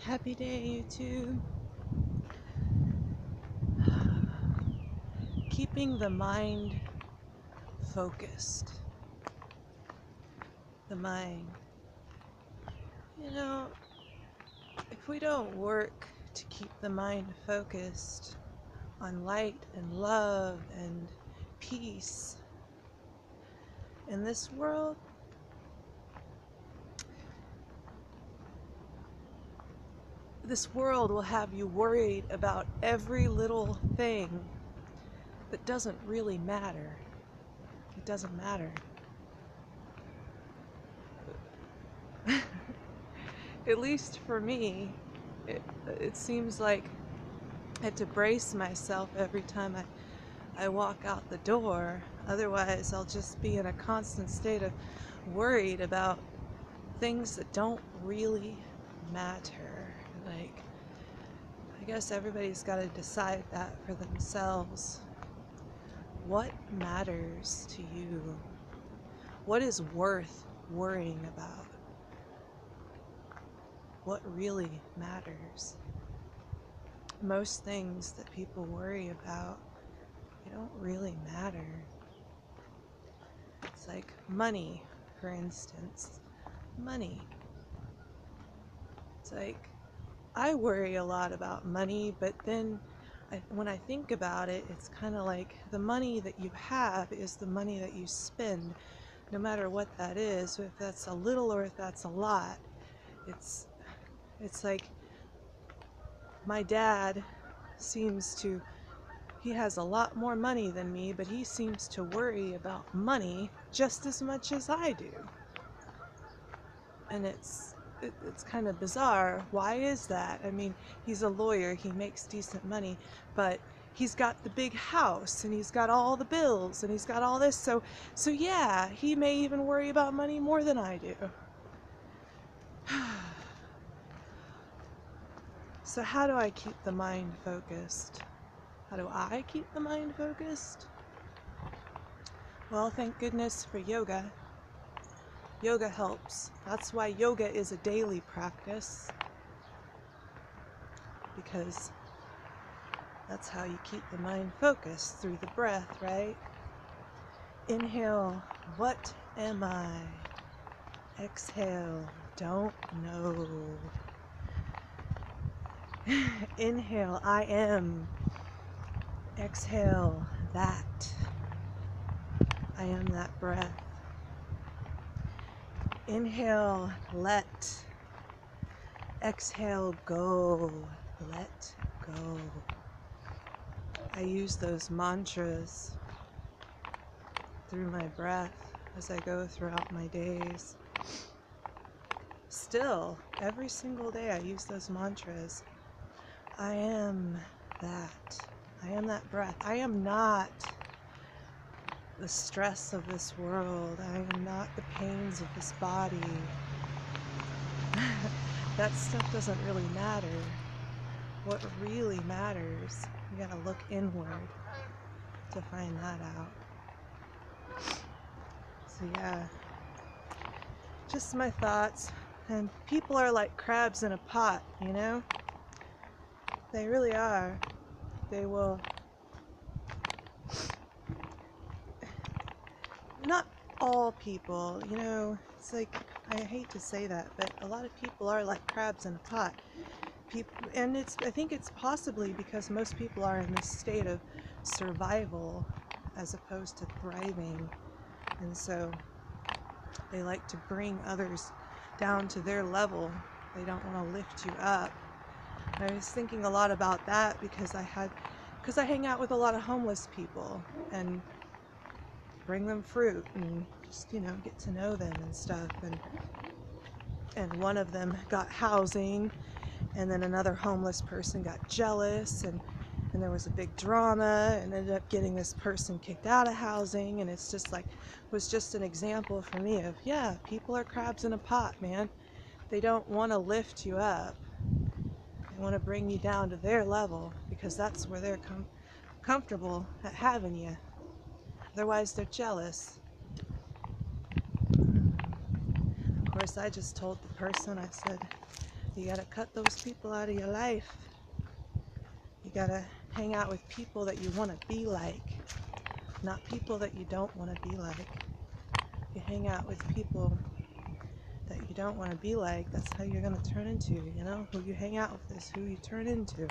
Happy day, YouTube. Keeping the mind focused. The mind. You know, if we don't work to keep the mind focused on light and love and peace in this world, will have you worried about every little thing that doesn't really matter. It doesn't matter. At least for me, it seems like I have to brace myself every time I walk out the door. Otherwise, I'll just be in a constant state of worried about things that don't really matter. Like, I guess everybody's got to decide that for themselves. What matters to you? What is worth worrying about? What really matters? Most things that people worry about, they don't really matter. It's like money, for instance. Money. It's like, I worry a lot about money, but then when I think about it, it's kind of like the money that you have is the money that you spend, no matter what that is. So if that's a little or if that's a lot, it's like my dad he has a lot more money than me, but he seems to worry about money just as much as I do. And it's kind of bizarre. Why is that? I mean, he's a lawyer, he makes decent money, but he's got the big house and he's got all the bills and he's got all this. So yeah, he may even worry about money more than I do. So how do I keep the mind focused? How do I keep the mind focused? Well, thank goodness for yoga. Yoga helps. That's why yoga is a daily practice, because that's how you keep the mind focused, through the breath, right? Inhale, what am I? Exhale, don't know. Inhale, I am. Exhale, that. I am that breath. Inhale, let. Exhale, go. Let go. I use those mantras through my breath as I go throughout my days. Still, every single day I use those mantras. I am that. I am that breath. I am not the stress of this world. I am not the pains of this body. That stuff doesn't really matter. What really matters, you gotta look inward to find that out. So yeah, just my thoughts. And people are like crabs in a pot, you know? They really are. They will... Not all people, you know, it's like, I hate to say that, but a lot of people are like crabs in a pot. And I think it's possibly because most people are in this state of survival as opposed to thriving, and so they like to bring others down to their level. They don't want to lift you up. And I was thinking a lot about that because I hang out with a lot of homeless people and bring them fruit and just, you know, get to know them and stuff. And one of them got housing, and then another homeless person got jealous, and there was a big drama, and ended up getting this person kicked out of housing. And it's just like, was just an example for me of, yeah, people are crabs in a pot, man. They don't want to lift you up. They want to bring you down to their level because that's where they're comfortable at having you. Otherwise, they're jealous. Of course, I just told the person, I said, You gotta cut those people out of your life. You gotta hang out with people that you want to be like, not people that you don't want to be like. You hang out with people that you don't want to be like, that's how you're going to turn into, you know? Who you hang out with is who you turn into.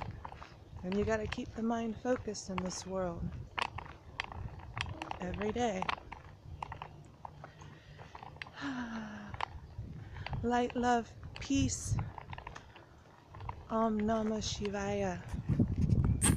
And you got to keep the mind focused in this world every day. Light, love, peace. Om Namah Shivaya.